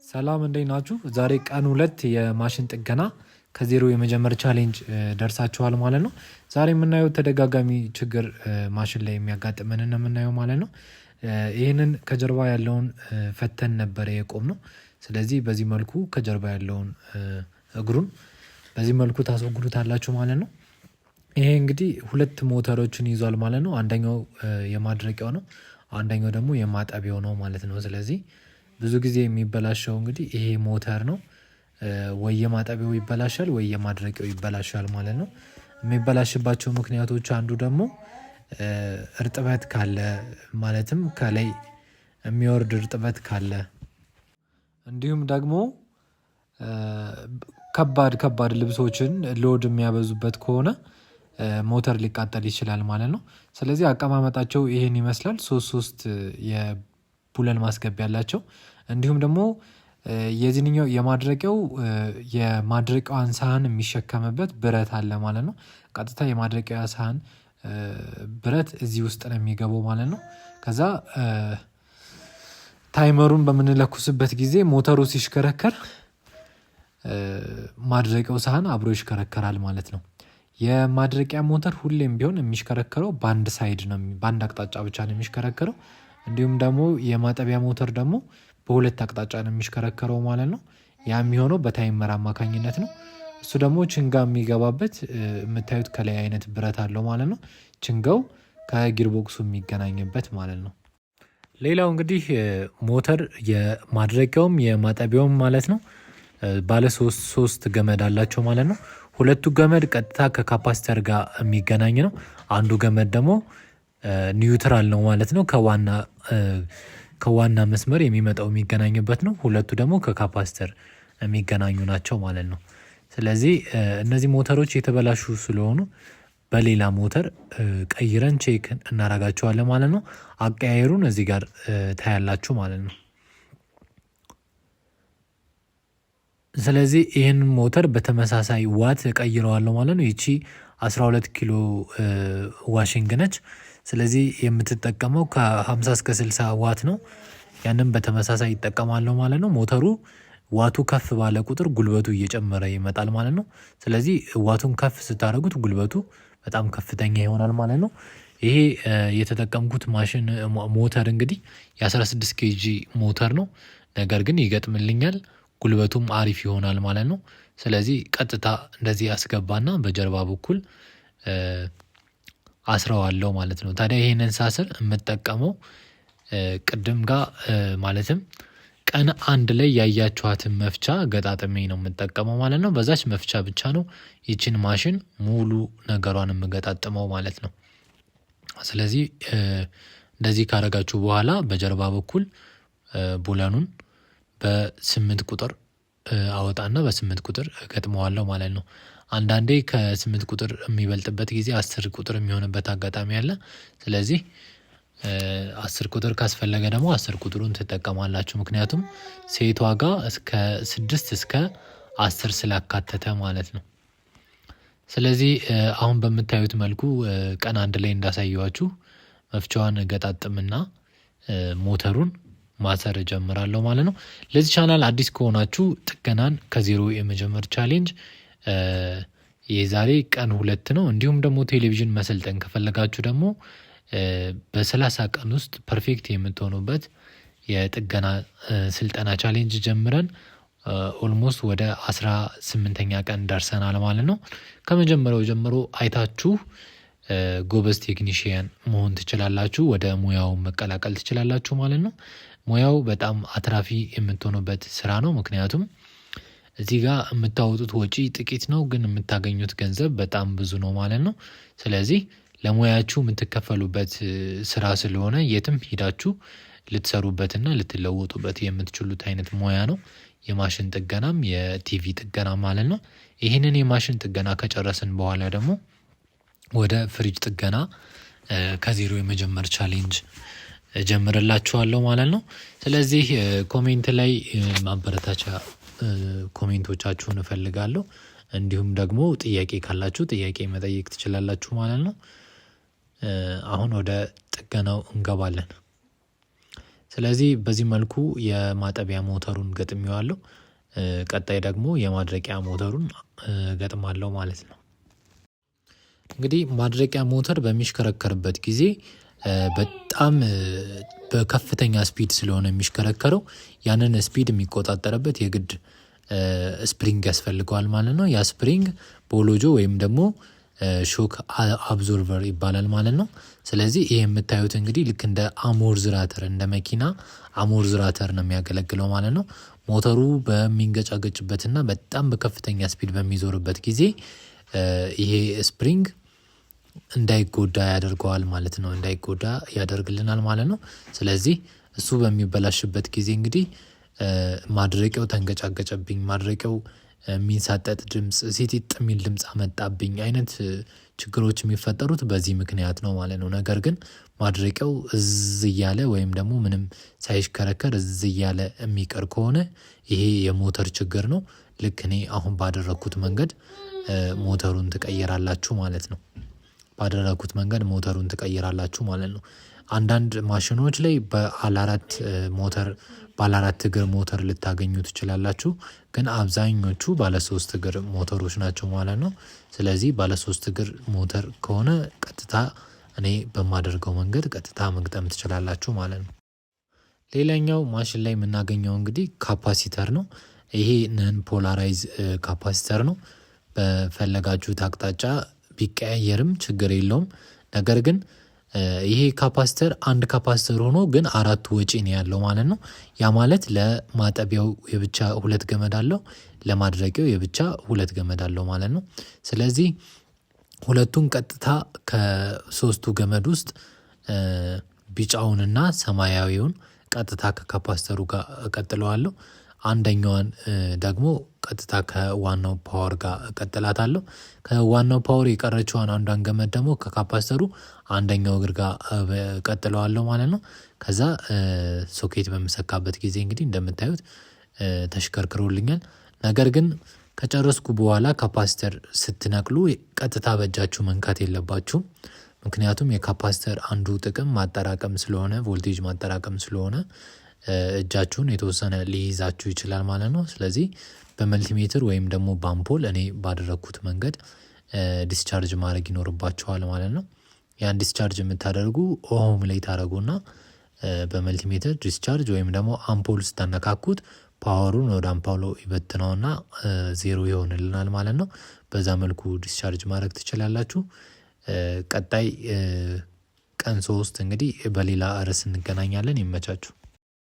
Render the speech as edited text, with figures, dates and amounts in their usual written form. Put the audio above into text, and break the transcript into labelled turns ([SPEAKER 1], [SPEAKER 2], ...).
[SPEAKER 1] ሰላም እንዴት ናችሁ? ዛሬ ቀን 2 የማሽን ጥገና ከዜሮ የመጀመር ቻሌንጅ ደርሳችኋል ማለት ነው። ዛሬ የምናየው ተደጋጋሚ ችግር ማሽን ላይ የሚያጋጥመንን ነው የምናየው ማለት ነው። ይህንን ከጀርባ ያለውን ፈተን ነበር የቆምነው። ስለዚህ በዚህ መልኩ ከጀርባ ያለውን እግሩን በዚህ መልኩ ታስወግዱታላችሁ ማለት ነው። ይሄ እንግዲህ ሁለት ሞተሮችን ይዟል ማለት ነው። አንደኛው የማድረቂያው ነው፣ አንደኛው ደግሞ የማጠቢያው ነው ማለት ነው። ስለዚህ ብዙ ጊዜ የሚበላሸው እንግዲህ ይሄ ሞተር ነው። ወይ የማጠቢያው ይበላሻል ወይ የማድረቂያው ይበላሻል ማለት ነው። የሚበላሽባቸው ምክንያቶች አንዱ ደግሞ እርጥበት ካለ ማለትም ከላይ የሚወርድ እርጥበት ካለ እንዲሁም ደግሞ ከባድ ልብሶችን ሎድ የሚያበዙበት ከሆነ ሞተር ሊቃጠል ይችላል ማለት ነው። ስለዚህ አቀማመጣቸው ይሄን ይመስላል። ሶስት የቡለን ማስገቢያ ያላቸው እንዲሁም ደግሞ የዚህኛው የማድረቂያዋን ሳህን የሚሸከምበት ብረት አለ ማለት ነው። ቀጥታ የማድረቂያ ሳህን ብረት እዚህ ውስጥ ነው የሚገባው ማለት ነው። ከዛ ታይመሩን በምንለኩስበት ጊዜ ሞተሩ ሲሽከረከር ማድረቂያው ሳህን አብሮ ይሽከረከራል ማለት ነው። የማድረቂያ ሞተር ሁሌም ቢሆን የሚሽከረከረው በአንድ ሳይድ ነው፣ በአንድ አቅጣጫ ብቻ ነው የሚሽከረከረው። እንዲሁም ደግሞ የማጠቢያ ሞተር ደግሞ በሁለት አቅጣጫ ነው የሚሽከረከረው ማለት ነው። ያ የሚሆነው በታይመር አማካኝነት ነው። እሱ ደግሞ ችንጋ የሚገባበት የምታዩት ከላይ አይነት ብረት አለው ማለት ነው። ችንጋው ከጊርቦክሱ የሚገናኝበት ማለት ነው። ሌላው እንግዲህ ሞተር የማድረቂያውም የማጠቢያውም ማለት ነው ባለ ሶስት ገመድ አላቸው ማለት ነው። ሁለቱ ገመድ ቀጥታ ከካፓሲተር ጋር የሚገናኝ ነው። አንዱ ገመድ ደግሞ ኒውትራል ነው ማለት ነው። ከዋና መስመር የሚመጣው የሚገናኝበት ነው። ሁለቱ ደግሞ ከካፓሲተር የሚገናኙ ናቸው ማለት ነው። ስለዚህ እነዚህ ሞተሮች የተበላሹ ስለሆኑ በሌላ ሞተር ቀይረን ቼክ እናደርጋቸዋለን ማለት ነው። አቀያየሩን እዚህ ጋር ታያላችሁ ማለት ነው። ስለዚህ ይህንን ሞተር በተመሳሳይ ዋት እቀይረዋለሁ ማለት ነው። ይቺ 12 ኪሎ ዋሽንግ ነች። ስለዚህ የምትጠቀመው ከ50 እስከ 60 ዋት ነው። ያንን በተመሳሳይ ይጠቀማለሁ ማለት ነው። ሞተሩ ዋቱ ከፍ ባለ ቁጥር ጉልበቱ እየጨመረ ይመጣል ማለት ነው። ስለዚህ ዋቱን ከፍ ስታደርጉት ጉልበቱ በጣም ከፍተኛ ይሆናል ማለት ነው። ይሄ የተጠቀምኩት ሞተር እንግዲህ የ16 ኬጂ ሞተር ነው። ነገር ግን ይገጥምልኛል፣ ጉልበቱም አሪፍ ይሆናል ማለት ነው። ስለዚህ ቀጥታ እንደዚህ ያስገባና በጀርባ በኩል አስረዋለሁ ማለት ነው። ታዲያ ይሄንን ሳስር የምጠቀመው ቅድም ጋር ማለትም ቀን 1 ላይ ያያችኋትን መፍቻ ገጣጥሜ ነው የምጠቀመው ማለት ነው። በዛች መፍቻ ብቻ ነው ይችን ማሽን ሙሉ ነገሯን የምገጣጥመው ማለት ነው። ስለዚህ እንደዚህ ካረጋችሁ በኋላ በጀርባ በኩል ቡለኑን በ8 ቁጥር አወጣና በ8 ቁጥር ገጥመዋለሁ ማለት ነው። አንዳንዴ ከ8 ቁጥር የሚበልጥበት ጊዜ 10 ቁጥር የሚሆንበት አጋጣሚ አለ። ስለዚህ 10 ቁጥር ካስፈለገ ደግሞ 10 ቁጥሩን ትጠቀማላችሁ። ምክንያቱም ሴቷ ጋር እስከ 6 እስከ 10 ስላካተተ ማለት ነው። ስለዚህ አሁን በምታዩት መልኩ ቀን 1 ላይ እንዳሳየዋችሁ መፍቻዋን ገጣጥምና ሞተሩን ማሰር ጀምራለሁ ማለት ነው። ለዚህ ቻናል አዲስ ከሆናችሁ ጥገናን ከዜሮ የመጀመር ቻሌንጅ የዛሬ ቀን 2 ነው። እንዲሁም ደግሞ ቴሌቪዥን መሰልጠን ከፈለጋችሁ ደግሞ በ30 ቀን ውስጥ ፐርፌክት የምትሆኑበት የጥገና ስልጠና ቻሌንጅ ጀምረን ኦልሞስት ወደ 18ኛ ቀን ደርሰናል ማለት ነው። ከመጀመሪያው ጀምሮ አይታችሁ ጎበዝ ቴክኒሽያን መሆን ትችላላችሁ፣ ወደ ሙያው መቀላቀል ትችላላችሁ ማለት ነው። ሙያው በጣም አትራፊ የምትሆኑበት ስራ ነው። ምክንያቱም እዚህ ጋር የምታወጡት ወጪ ጥቂት ነው፣ ግን የምታገኙት ገንዘብ በጣም ብዙ ነው ማለት ነው። ስለዚህ ለሙያችሁ የምትከፈሉበት ስራ ስለሆነ የትም ሄዳችሁ ልትሰሩበትና ልትለወጡበት የምትችሉት አይነት ሙያ ነው። የማሽን ጥገናም የቲቪ ጥገና ማለት ነው። ይህንን የማሽን ጥገና ከጨረስን በኋላ ደግሞ ወደ ፍሪጅ ጥገና ከዜሮ የመጀመር ቻሌንጅ ጀምርላችኋለሁ ማለት ነው። ስለዚህ ኮሜንት ላይ ማበረታቻ ኮሜንቶቻችሁን እፈልጋለሁ። እንዲሁም ደግሞ ጥያቄ ካላችሁ ጥያቄ መጠየቅ ትችላላችሁ ማለት ነው። አሁን ወደ ጥገናው እንገባለን። ስለዚህ በዚህ መልኩ የማጠቢያ ሞተሩን ገጥሜዋለሁ። ቀጣይ ደግሞ የማድረቂያ ሞተሩን ገጥማለሁ ማለት ነው። እንግዲህ ማድረቂያ ሞተር በሚሽከረከርበት ጊዜ በጣም በከፍተኛ ስፒድ ስለሆነ የሚሽከረከረው ያንን ስፒድ የሚቆጣጠርበት የግድ ስፕሪንግ ያስፈልገዋል ማለት ነው። ያ ስፕሪንግ ቦሎጆ ወይም ደግሞ ሾክ አብዞርቨር ይባላል ማለት ነው። ስለዚህ ይሄ የምታዩት እንግዲህ ልክ እንደ አሞርዝራተር እንደ መኪና አሞርዝራተር ነው የሚያገለግለው ማለት ነው። ሞተሩ በሚንገጫገጭበትና በጣም በከፍተኛ ስፒድ በሚዞርበት ጊዜ ይሄ ስፕሪንግ እንዳይጎዳ ያደርገዋል ማለት ነው። እንዳይጎዳ ያደርግልናል ማለት ነው። ስለዚህ እሱ በሚበላሽበት ጊዜ እንግዲህ ማድረቂያው ተንገጫገጨብኝ፣ ማድረቂያው የሚንሳጠጥ ድምጽ፣ ሲጢጥ የሚል ድምጽ አመጣብኝ አይነት ችግሮች የሚፈጠሩት በዚህ ምክንያት ነው ማለት ነው። ነገር ግን ማድረቂያው እዝ እያለ ወይም ደግሞ ምንም ሳይሽከረከር እዝ እያለ የሚቀር ከሆነ ይሄ የሞተር ችግር ነው። ልክ እኔ አሁን ባደረኩት መንገድ ሞተሩን ትቀይራላችሁ ማለት ነው። ባደረኩት መንገድ ሞተሩን ትቀይራላችሁ ማለት ነው። አንዳንድ ማሽኖች ላይ ባለ አራት እግር ሞተር ልታገኙ ትችላላችሁ። ግን አብዛኞቹ ባለ 3 እግር ሞተሮች ናቸው ማለት ነው። ስለዚህ ባለ 3 እግር ሞተር ከሆነ ቀጥታ እኔ በማደርገው መንገድ ቀጥታ መግጠም ትችላላችሁ ማለት ነው። ሌላኛው ማሽን ላይ የምናገኘው እንግዲህ ካፓሲተር ነው። ይሄ ነን ፖላራይዝ ካፓሲተር ነው። በፈለጋችሁት አቅጣጫ ቢቀያየርም ችግር የለውም። ነገር ግን ይሄ ካፓሲተር አንድ ካፓሲተር ሆኖ ግን 4 ወጪ ነው ያለው ማለት ነው። ያ ማለት ለማጠቢያው የብቻ 2 ገመድ አለው፣ ለማድረቂያው የብቻ 2 ገመድ አለው ማለት ነው። ስለዚህ ሁለቱን ቀጥታ ከ3ቱ ገመድ ውስጥ ቢጫውንና ሰማያዊውን ቀጥታ ከካፓሲተሩ ጋር እቀጥለዋለሁ። አንደኛዋን ደግሞ ቀጥታ ከዋናው ፓወር ጋር እቀጥላታለሁ። ከዋናው ፓወር የቀረችዋን አንዷን ገመድ ደግሞ ከካፓሲተሩ አንደኛው እግር ጋር እቀጥለዋለሁ ማለት ነው። ከዛ ሶኬት በምሰካበት ጊዜ እንግዲህ እንደምታዩት ተሽከርክሮልኛል። ነገር ግን ከጨረስኩ በኋላ ካፓሲተር ስትነቅሉ ቀጥታ በእጃችሁ መንካት የለባችሁም። ምክንያቱም የካፓሲተር አንዱ ጥቅም ማጠራቀም ስለሆነ፣ ቮልቴጅ ማጠራቀም ስለሆነ እጃችሁን የተወሰነ ሊይዛችሁ ይችላል ማለት ነው። ስለዚህ በመልቲሜትር ወይም ደግሞ በአምፖል እኔ ባደረግኩት መንገድ ዲስቻርጅ ማድረግ ይኖርባችኋል ማለት ነው። ያን ዲስቻርጅ የምታደርጉ ኦሆም ላይ ታደረጉና በመልቲሜትር ዲስቻርጅ ወይም ደግሞ አምፖል ስታነካኩት ፓወሩን ወደ አምፖሉ ይበትነውና 0 ይሆንልናል ማለት ነው። በዛ መልኩ ዲስቻርጅ ማድረግ ትችላላችሁ። ቀጣይ ቀን 3 እንግዲህ በሌላ ርዕስ እንገናኛለን። ይመቻችሁ።